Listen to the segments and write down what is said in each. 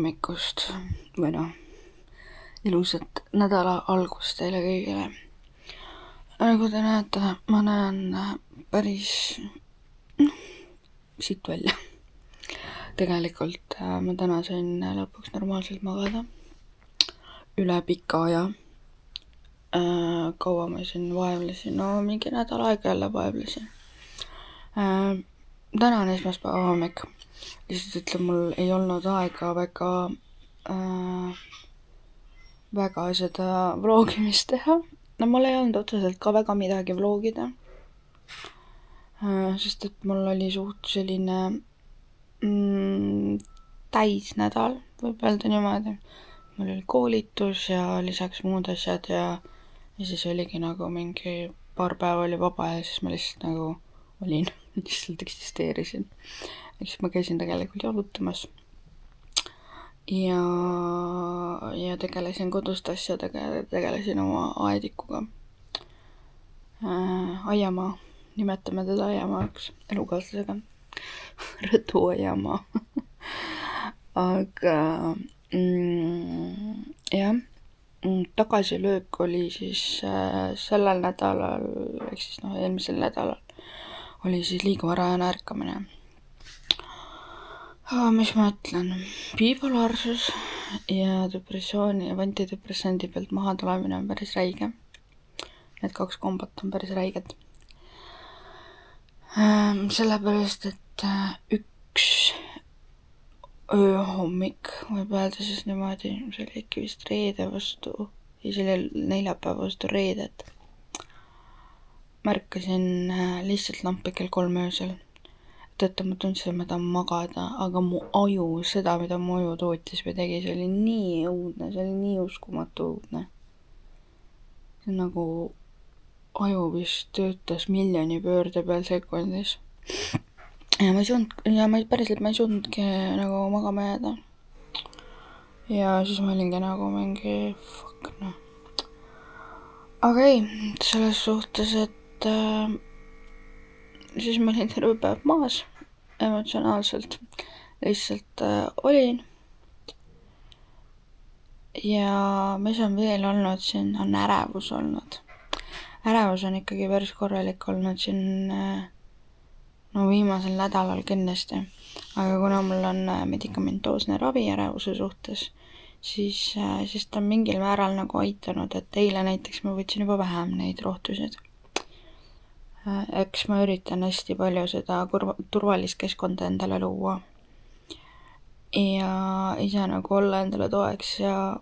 hommikust või ilusat nädala algust teile kõigile. Nagu te näete, ma näen päris siit välja. Tegelikult ma täna sain lõpuks normaalselt magada üle pika aja. Kaua ma siin vaevlesin? No mingi nädal aega jälle vaevlesin. Täna on esmaspäeva hommik. Lihtsalt ütleb, mul ei olnud aega väga seda vlogimist teha. No mul ei olnud otseselt ka väga midagi vlogida. Sest et mul oli suht selline täisnädal, võib öelda niimoodi. Mul oli koolitus ja lisaks muud asjad ja siis oligi nagu mingi paar päeva oli vaba ja siis ma lihtsalt nagu olin, lihtsalt eksisteerisin. Eks ma käisin tegelikult jalutamas ja tegelesin koduste asjadega ja tegelesin oma aedikuga. Aiamaa, nimetame teda Aiamaaks, elukaaslasega. Rõdu Aiamaa. Aga jah, tagasilöök oli siis sellel nädalal, ehk siis eelmisel nädalal oli siis liiga varajane ärkamine. Mis ma ütlen? Bipolaarsus ja depressiooni ja antidepressandi pealt maha tulemine on päris räige. Need 2 kombot on päris räiged. Sellepärast, et üks ööhommik, võib öelda siis niimoodi, see oli äkki vist reede vastu, see oli neljapäeva vastu reedet. Märkasin lihtsalt lampi kell 3 öösel. Et ma tundsin, et ma tahan magada, aga mu aju, seda, mida mu aju tootis või tegi, see oli nii õudne, see oli nii uskumatu õudne. See nagu aju vist töötas miljoni pöörde peal sekundis. Ja ma ei suutnudki nagu magama jääda. Ja siis ma olingi nagu mingi fuck Aga ei, selles suhtes, et siis ma olin terve päev maas emotsionaalselt. Lihtsalt olin. Ja mis on veel olnud siin, on ärevus olnud. Ärevus on ikkagi päris korralik olnud siin viimasel nädalal kindlasti. Aga kuna mul on medikamentoosne ravi ärevuse suhtes, siis ta on mingil määral nagu aitanud, et eile näiteks ma võtsin juba vähem neid rohtusid. Eks ma üritan hästi palju seda turvalist keskkonda endale luua. Ja ise nagu olla endale toeks ja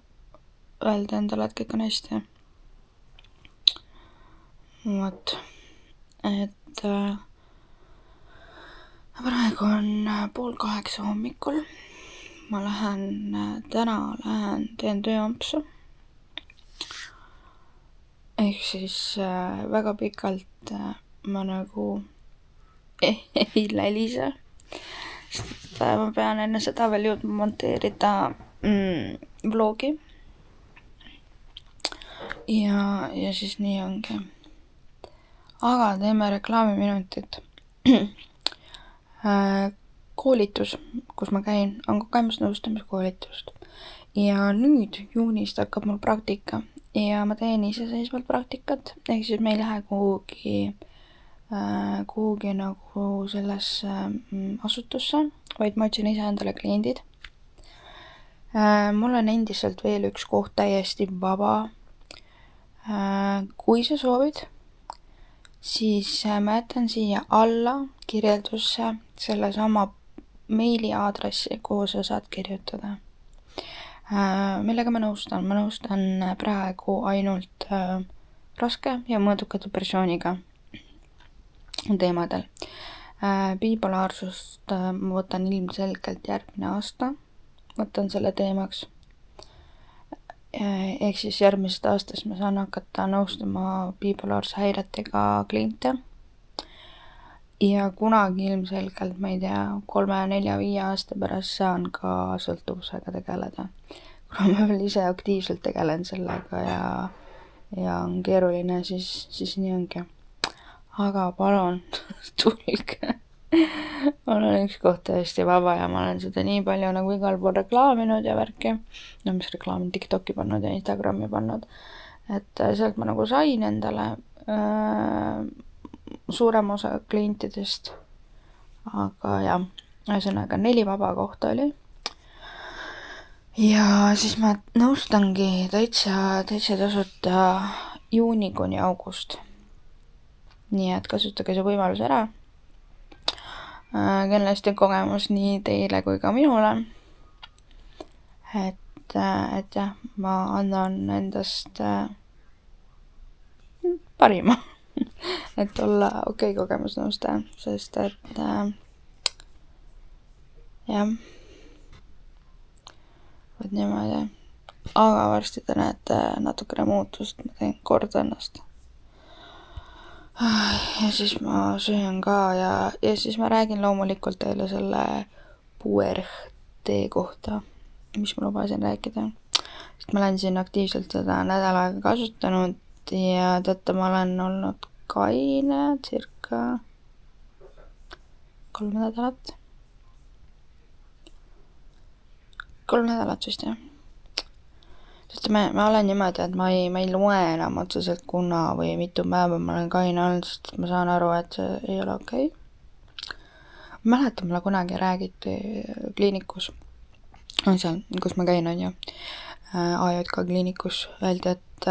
öelda endale, et kõik on hästi. Vot, et praegu on 7:30 hommikul. Ma täna teen tööampsu. Ehk siis väga pikalt ma nagu ei lälise. Sest ma pean enne seda veel jõudma monteerida vlogi. Ja siis nii ongi. Aga teeme reklaamiminutit. Koolitus, kus ma käin, on kogemusnõustamiskoolitust. Ja nüüd juunist hakkab mul praktika ja ma teen iseseisvalt praktikat. Ehk siis me ei lähe kuhugi nagu sellesse asutusse, vaid ma otsin ise endale kliendid. Mul on endiselt veel üks koht täiesti vaba. Kui sa soovid, siis ma jätan siia alla kirjeldusse selle sama meiliaadressi, kuhu sa saad kirjutada. Millega ma nõustan? Ma nõustan praegu ainult raske ja mõõduka depressiooniga teemadel. Bipolaarsust ma võtan ilmselgelt järgmine aasta. Võtan selle teemaks. Ehk siis järgmisest aastast ma saan hakata nõustama bipolaarse häiretega kliente. Ja kunagi ilmselgelt, ma ei tea, 3, 4, 5 aasta pärast saan ka sõltuvusega tegeleda. Kuna ma veel ise aktiivselt tegelen sellega ja on keeruline, siis nii ongi. Aga palun, tulge. mul on üks koht täiesti vaba ja ma olen seda nii palju nagu igal pool reklaaminud ja värki. No mis reklaami, TikToki pannud ja Instagrami pannud. Et sealt ma nagu sain endale suurem osa klientidest. Aga jah, ühesõnaga 4 vaba kohta oli. Ja siis ma nõustangi täitsa tasuta juuni kuni august. Nii et kasutage see võimalus ära. Kindlasti kogemus nii teile kui ka minule. Et jah, ma annan endast parima, et olla okei kogemusnõustaja, sest et jah, võt niimoodi. Aga varsti te näete natukene muutust, ma teen kord ennast. Ja siis ma söön ka ja siis ma räägin loomulikult teile selle puuerhtee kohta, mis ma lubasin rääkida. Sest ma olen siin aktiivselt seda nädal aega kasutanud ja teate, ma olen olnud kaine circa 3 nädalat. 3 nädalat vist, jah. Sest ma olen niimoodi, et ma ei loe enam otseselt kuna või mitu päeva ma olen kaine olnud, sest ma saan aru, et see ei ole okei. Mäletan, mulle kunagi räägiti kliinikus, seal, kus ma käin, on ju, AJK kliinikus, öeldi, et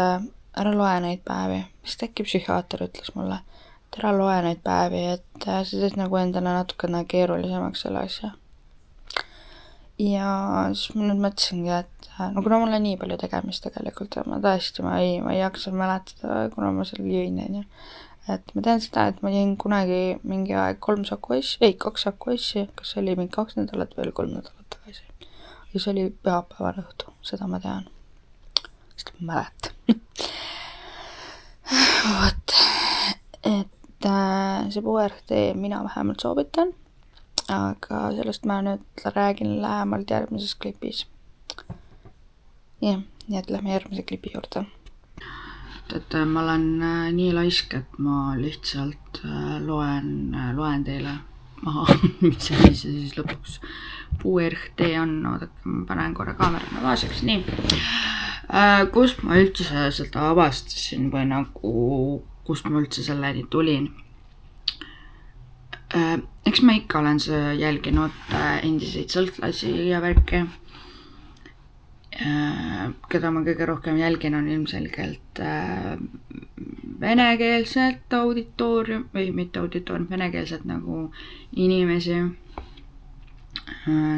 ära loe neid päevi. Vist äkki psühhiaater ütles mulle, et ära loe neid päevi, et see teed nagu endale natukene keerulisemaks selle asja. Ja siis ma nüüd mõtlesingi, et no kuna mul on nii palju tegemist tegelikult ja ma tõesti, ma ei jaksa mäletada, kuna ma seal jõin, on ju. Et ma tean seda, et ma jõin kunagi mingi aeg 2 saku asju, kas see oli mingi 2 nädalat või 3 nädalat tagasi. Ja see oli pühapäevane õhtu, seda ma tean. Sest ma mäletan. Vot, et see puuerhtee mina vähemalt soovitan. Aga sellest ma nüüd räägin lähemalt järgmises klipis. Jah, nii et lähme järgmise klipi juurde. Et ma olen nii laisk, et ma lihtsalt loen teile maha, mis asi see siis lõpuks puuerhtee on. Oodake, ma panen korra kaamera vaaseks. Nii, kust ma üldse seda avastasin või nagu kust ma üldse selleni tulin? Eks ma ikka olen jälginud endiseid sõltlasi ja värki, keda ma kõige rohkem jälgin on ilmselgelt venekeelset auditoorium, või mitte auditoorium, venekeelset nagu inimesi,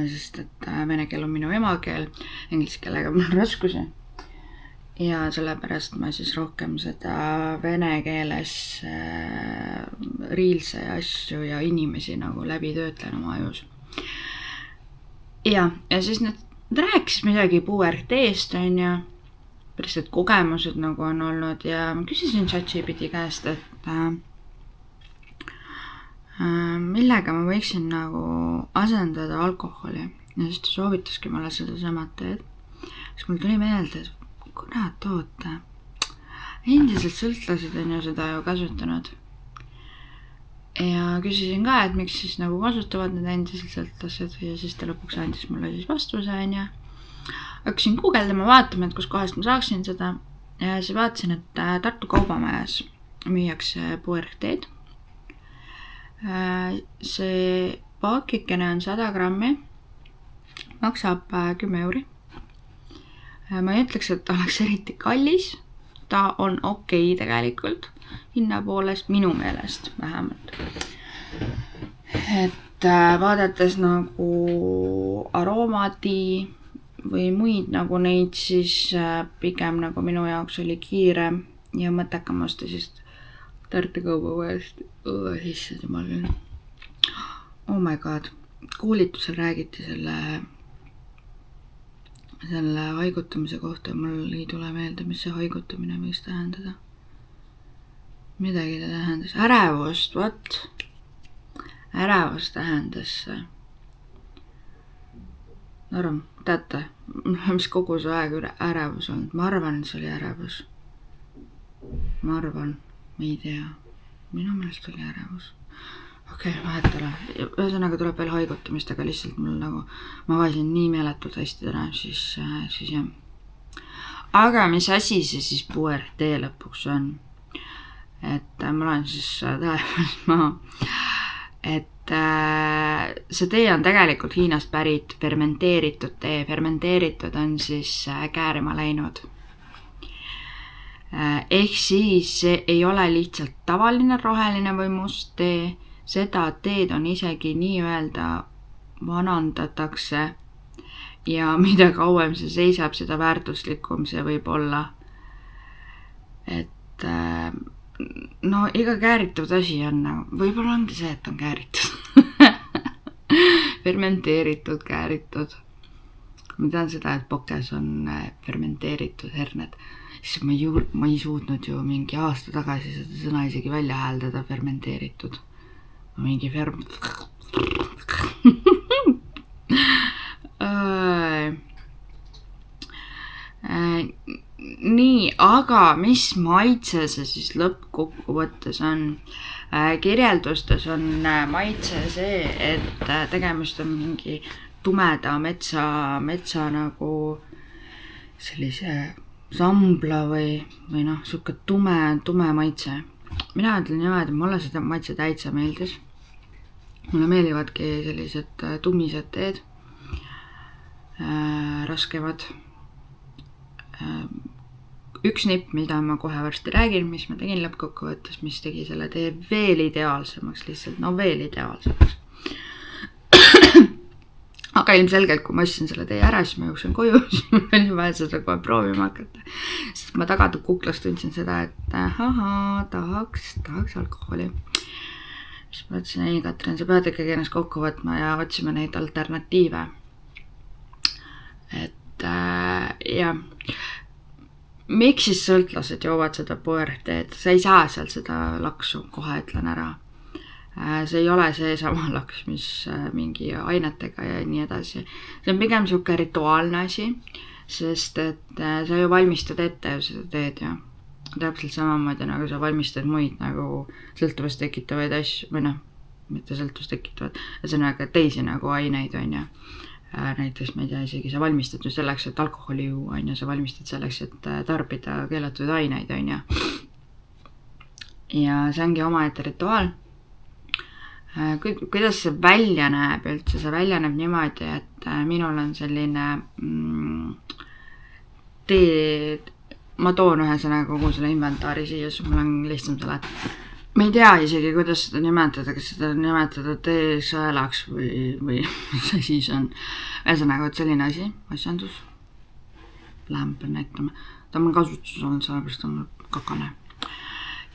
sest et vene keel on minu emakeel, inglise keelega mul on raskusi. Ja sellepärast ma siis rohkem seda vene keeles riilse asju ja inimesi nagu läbi töötlen oma ajus. Ja siis nad rääkis midagi puuerhteest, on ju, päris et kogemused nagu on olnud ja ma küsisin ChatGPT käest, et millega ma võiksin nagu asendada alkoholi. Ja siis ta soovitaski mulle seda samad teed. Siis mul tuli meelde, et kurat oota, endiselt sõltlasid on ju seda ju kasutanud. Ja küsisin ka, et miks siis nagu kasutavad need endiselt sõltlased ja siis ta lõpuks andis mulle siis vastuse, on ju. Hakkasin guugeldama, vaatama, et kus kohast ma saaksin seda ja siis vaatasin, et Tartu Kaubamajas müüakse puuerhteed. See pakikene on 100 grammi, maksab 10 euri. Ma ei ütleks, et ta oleks eriti kallis, ta on okei tegelikult, hinna poolest minu meelest vähemalt. Et vaadates nagu aroomadi või muid nagu neid, siis pigem nagu minu jaoks oli kiirem ja mõttekam osta siis Tartu Kaubamajast. Sisse jumal küll. Oh my god, koolitusel räägiti selle haigutamise kohta, mul ei tule meelde, mis see haigutamine võis tähendada. Midagi ta tähendas. Ärevust, vot. Ärevust tähendas see. Arvan, teate, mis kogu see aeg ärevus olnud. Ma arvan, et see oli ärevus. Ma arvan, ma ei tea. Minu meelest oli ärevus. Okei, vahet ole. Ühesõnaga tuleb veel haigutamist, aga lihtsalt mul nagu, ma vajasin nii meeletult hästi täna, siis jah. Aga mis asi see siis pubertee lõpuks on? Et ma olen siis telefonist maha. Et see tee on tegelikult Hiinast pärit fermenteeritud tee. Fermenteeritud on siis käärima läinud. Ehk siis see ei ole lihtsalt tavaline roheline või must tee. Seda teed on isegi nii-öelda vanandatakse ja mida kauem see seisab, seda väärtuslikum see võib olla. Et no iga kääritud asi on, võib-olla ongi see, et on kääritud. Fermenteeritud, kääritud. Ma tean seda, et pokes on fermenteeritud herned. Siis ma ei suutnud ju mingi aasta tagasi seda sõna isegi välja hääldada, fermenteeritud. Mingi nii, aga mis maitse see siis lõppkokkuvõttes on? Kirjeldustes on maitse see, et tegemist on mingi tumeda metsa nagu sellise sambla või noh, siuke tume maitse. Mina ütlen niimoodi, mulle seda maitse täitsa meeldis. Mulle meeldivadki sellised tumised teed, raskemad. Üks nipp, mida ma kohe varsti räägin, mis ma tegin lõppkokkuvõttes, mis tegi selle tee veel ideaalsemaks, lihtsalt veel ideaalsemaks. Aga ilmselgelt, kui ma ostsin selle tee ära, siis ma jooksin koju, siis ma olin vaja seda kohe proovima hakata. Sest ma tagatud kuklast tundsin seda, et tahaks alkoholi. Siis ma ütlesin, ei Katrin, sa pead ikkagi ennast kokku võtma ja otsime neid alternatiive. Et ja miks siis sõltlased joovad seda puberteed? Sa ei saa seal seda laksu, kohe ütlen ära. See ei ole see sama laks, mis mingi ainetega ja nii edasi. See on pigem siuke rituaalne asi, sest et sa ju valmistad ette ju seda teed ja täpselt samamoodi nagu sa valmistad muid nagu sõltuvust tekitavaid asju, või noh, mitte sõltuvust tekitavad, ühesõnaga teisi nagu aineid on ja näiteks ma ei tea, isegi sa valmistad ju selleks, et alkoholi juua on ja sa valmistad selleks, et tarbida keelatud aineid on ja see ongi omaette rituaal. Kuidas see välja näeb üldse? See välja näeb niimoodi, et minul on selline tee, ma toon ühesõnaga kogu selle inventaari siia, siis mul on lihtsam selle. Ma ei tea isegi, kuidas seda nimetada, kas seda nimetada teesõelaks või see siis on. Ühesõnaga, selline asi, asjandus. Läheme pean näitama. Ta on mul kasutus olnud, sellepärast on mul kakane.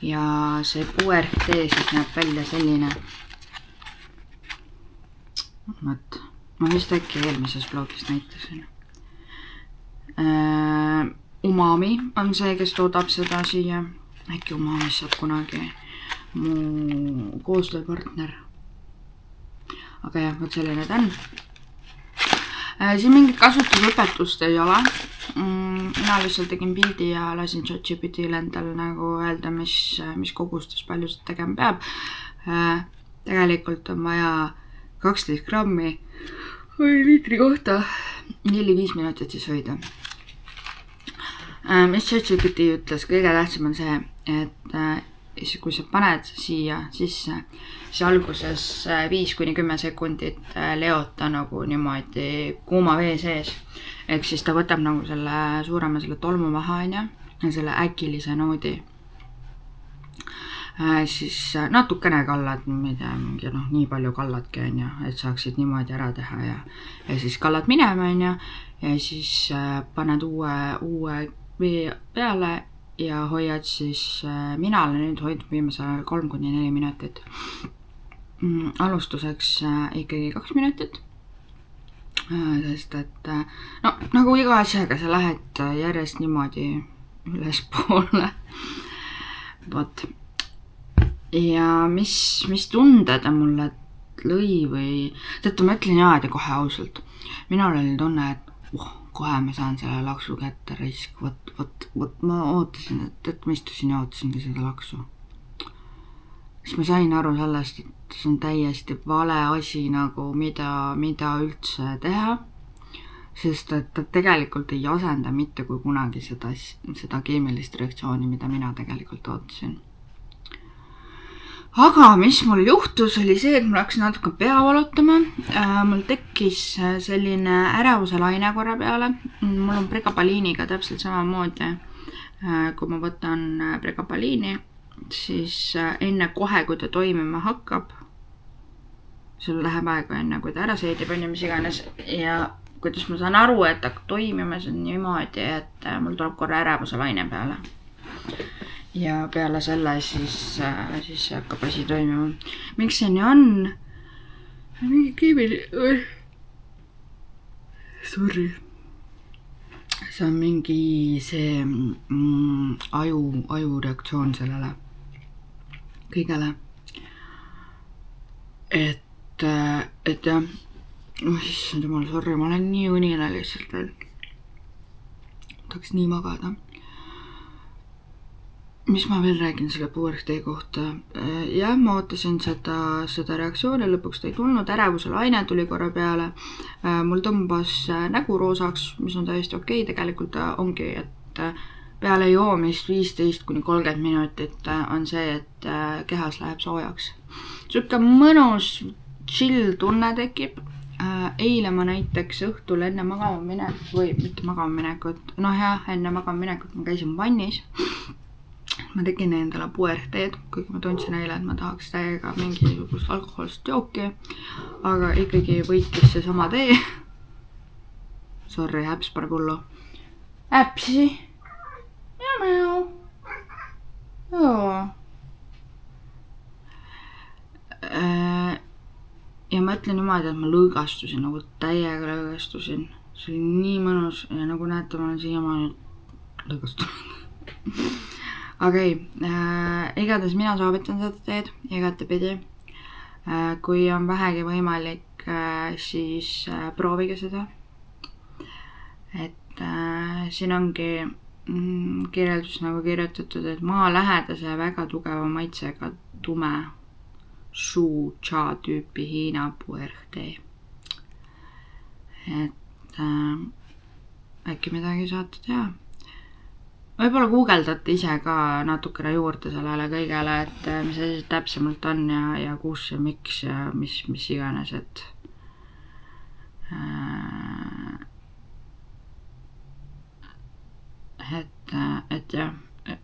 Ja see pubertee siis näeb välja selline. Ma vist äkki eelmises blogis näitasin. Umami on see, kes toodab seda siia. Äkki Umamis saab kunagi mu koostööpartner. Aga jah, võt selline ta on. Siin mingit kasutusõpetust ei ole. Mina lihtsalt tegin pildi ja lasin ChatGPT'l endal nagu öelda, mis kogustus palju seda tegema peab. Tegelikult on vaja 12 grammi liitri kohta 4-5 minutit siis hoida. Mis ChatGPT ütles, kõige tähtsam on see, et kui sa paned siia sisse, siis alguses 5-10 sekundit leota nagu niimoodi kuuma vee sees. Ehk siis ta võtab nagu selle suurema selle tolmu maha ja selle äkilise noodi. Siis natukene kallad, ma ei tea, nii palju kalladki on ja, et saaksid niimoodi ära teha ja siis kallad minema on ja siis paned uue vee peale ja hoiad siis, mina olen nüüd hoidnud viimasel 3-4 minutit. Alustuseks ikkagi 2 minutit, sest et nagu iga asjaga sa lähed järjest niimoodi ülespoole. Vot. Ja mis tunded mulle lõi või, tead, ma ütlen niimoodi kohe ausalt. Minul oli tunne, et kohe ma saan selle laksu kätte risk, võt ma ootasin, et ma istusin ja ootasingi seda laksu. Siis ma sain aru sellest, et arvates on täiesti vale asi nagu mida üldse teha, sest et ta tegelikult ei asenda mitte kui kunagi seda keemilist reaktsiooni, mida mina tegelikult ootasin. Aga mis mul juhtus, oli see, et mul hakkas natuke pea valutama. Mul tekkis selline ärevuse laine korra peale. Mul on pregabaliiniga täpselt samamoodi. Kui ma võtan pregabaliini, siis enne kohe, kui ta toimima hakkab, sul läheb aega enne, kui ta ära seedib, on ju mis iganes. Ja kuidas ma saan aru, et hakkab toimima, see on niimoodi, et mul tuleb korra ärevuse laine peale. Ja peale selle siis hakkab asi toimima. Miks see nii on? Mingi keemili... Sorry. See on mingi see aju reaktsioon sellele kõigele. Et jah, issand jumal, sorry, ma olen nii unine lihtsalt veel. Tahaks nii magada. Mis ma veel räägin selle pubertee kohta? Jah, ma ootasin seda reaktsiooni, lõpuks ta ei tulnud, ärevuse laine tuli korra peale. Mul tõmbas nägu roosaks, mis on täiesti okei, tegelikult ongi, et peale joomist 15–30 minutit on see, et kehas läheb soojaks. Suke mõnus chill tunne tekib. Eile ma näiteks õhtul enne magamaminekut, või mitte magamaminekut, enne magamaminekut ma käisin vannis. Ma tegin endale puberteed, kuigi ma tundsin eile, et ma tahaks täiega mingisugust alkoholist jooki, aga ikkagi võitis see sama tee. Sorry, äps pane kullu. Äpsi. Ja mäu. Joo. Ja ma ütlen niimoodi, et ma lõõgastusin, nagu täiega lõõgastusin. See oli nii mõnus ja nagu näete, ma olen siiamaani lõõgastunud. Okei, igatahes mina soovitan seda teed igatepidi. Kui on vähegi võimalik, siis proovige seda. Et siin ongi kirjeldus nagu kirjutatud, et maalähedase väga tugeva maitsega tume suu cha tüüpi Hiina puertee. Et äkki midagi saate teha. Võib-olla guugeldate ise ka natukene juurde sellele kõigele, et mis asi täpsemalt on ja kus ja miks ja mis iganes, et jah,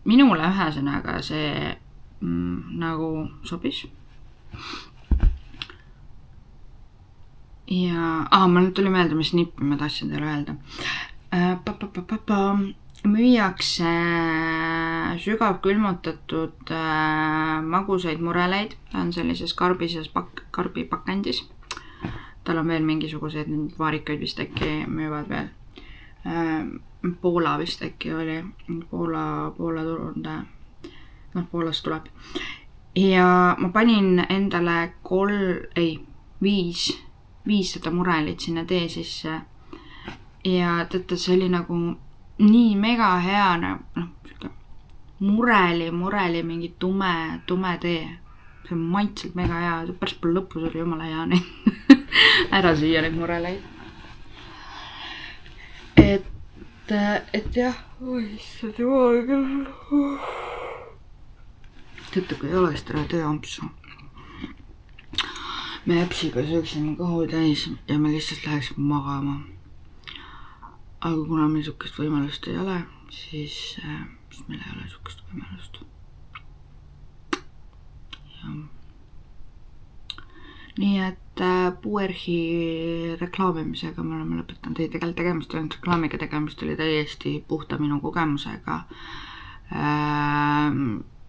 minule ühesõnaga see nagu sobis. Ja ma nüüd tuli meelde, mis nippi ma tahtsin teile öelda. Müüakse sügavkülmutatud magusaid mureleid, ta on sellises karbipakendis. Tal on veel mingisuguseid vaarikaid vist äkki müüvad veel. Poola vist äkki oli, Poola turunde, Poolast tuleb. Ja ma panin endale 5 seda murelit sinna tee sisse. Ja tõtta see oli nagu nii mega hea, mureli mingi tume tee. See on maitselt mega hea, pärast pole lõpus oli jumala hea neid ära süüa neid mureleid. Et jah, issand jumal küll. Tõtta, kui ei ole seda tööampsu. Me äpsiga sööksime kõhu täis ja me lihtsalt läheks magama. Aga kuna meil sukest võimalust ei ole, siis meil ei ole sukest võimalust. Ja. Nii et puerhi reklaamimisega me oleme lõpetanud. Ei tegelikult tegemist oli reklaamiga tegemist oli täiesti puhta minu kogemusega.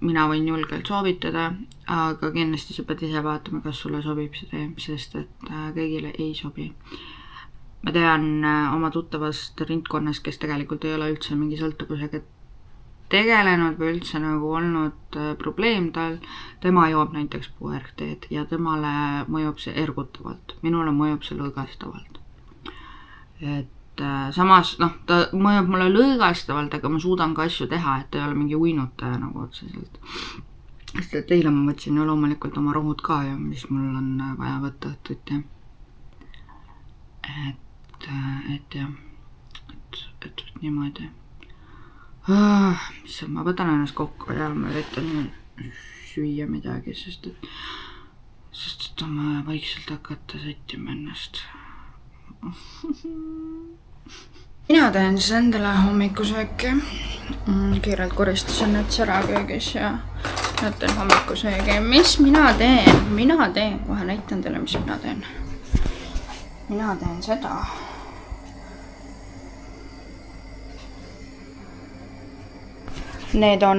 Mina võin julgelt soovitada, aga kindlasti sa pead ise vaatama, kas sulle sobib see tee, sest et kõigile ei sobi. Ma tean oma tuttavast rindkonnas, kes tegelikult ei ole üldse mingi sõltuvusega tegelenud või üldse nagu olnud probleem tal. Tema joob näiteks puerteed ja temale mõjub see ergutavalt. Minule mõjub see lõõgastavalt. Et samas, ta mõjub mulle lõõgastavalt, aga ma suudan ka asju teha, et ei ole mingi uinutaja nagu otseselt. sest et eile ma võtsin ju loomulikult oma rohud ka ju, mis mul on vaja võtta õhtuti. Et jah, et niimoodi. Mis ma võtan ennast kokku ja ma üritan süüa midagi, sest et on vaja vaikselt hakata sättima ennast. Mina teen siis endale hommikusööki. Kiirelt koristasin nüüd säraköögis ja näitan hommikusöögi. Mis mina teen? Mina teen, kohe näitan teile, mis mina teen. Mina teen seda. Need on,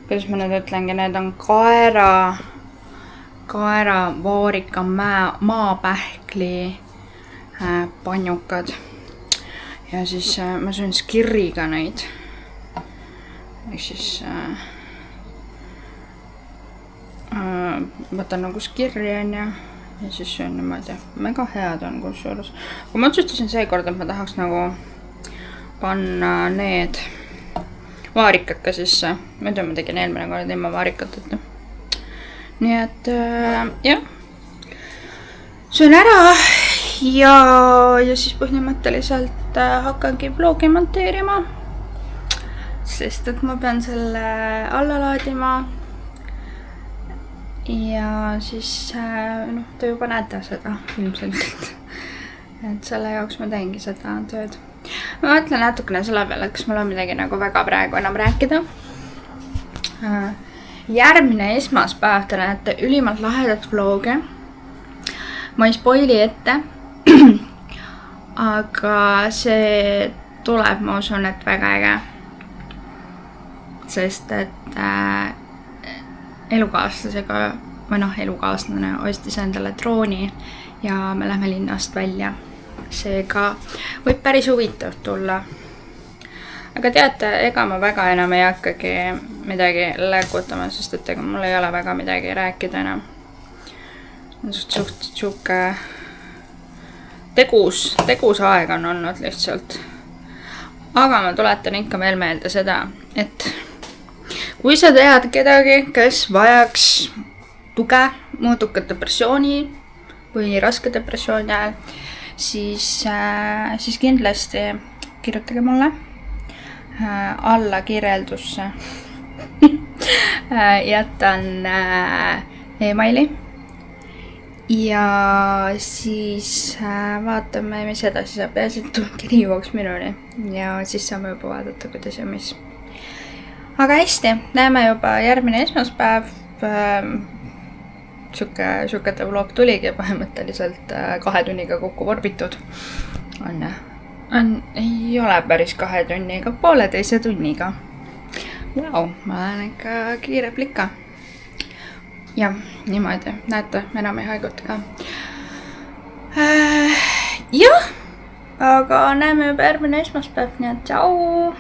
kuidas ma nüüd ütlengi, need on kaera vaarika maapähkli panjukad. Ja siis ma söön skirriga neid. Ehk siis võtan nagu skirri on ja siis söön niimoodi. Mega head on kusjuures. Kui ma otsustasin seekord, et ma tahaks nagu panna need vaarikad ka sisse. Muidu ma tegin eelmine kord ilma vaarikateta. Nii et jah. Söön ära ja siis põhimõtteliselt hakkangi vlogi monteerima, sest et ma pean selle alla laadima ja siis te juba näete seda ilmselgelt, et selle jaoks ma teengi seda tööd. Ma mõtlen natukene selle peale, et kas mul on midagi nagu väga praegu enam rääkida. Järgmine esmaspäev te näete ülimalt lahedat vlogi. Ma ei spoili ette, aga see tuleb, ma usun, et väga äge. Sest et elukaaslasega, või elukaaslane ostis endale drooni ja me lähme linnast välja. Seega võib päris huvitav tulla. Aga teate, ega ma väga enam ei hakkagi midagi läkutama, sest et ega mul ei ole väga midagi rääkida enam. Suht tegus aeg on olnud lihtsalt. Aga ma tuletan ikka veel meelde seda, et kui sa tead kedagi, kes vajaks tuge mõõduka depressiooni või raske depressiooni ajal, siis kindlasti kirjutage mulle alla kirjeldusse. Jätan emaili. Ja siis vaatame, mis edasi saab. Peaasi, et kiri jõuaks minuni. Ja siis saame juba vaadata, kuidas ja mis. Aga hästi, näeme juba järgmine esmaspäev. Sükete vlog tuligi põhimõtteliselt 2 tunniga kokku vorbitud. Ei ole päris 2 tunniga, 1,5 tunniga. Vau, ma olen ikka kiire plika. Ja, niimoodi, näete, enam ei haiguta ka. Jah, aga näeme juba järgmine esmaspäev, nii et tšau!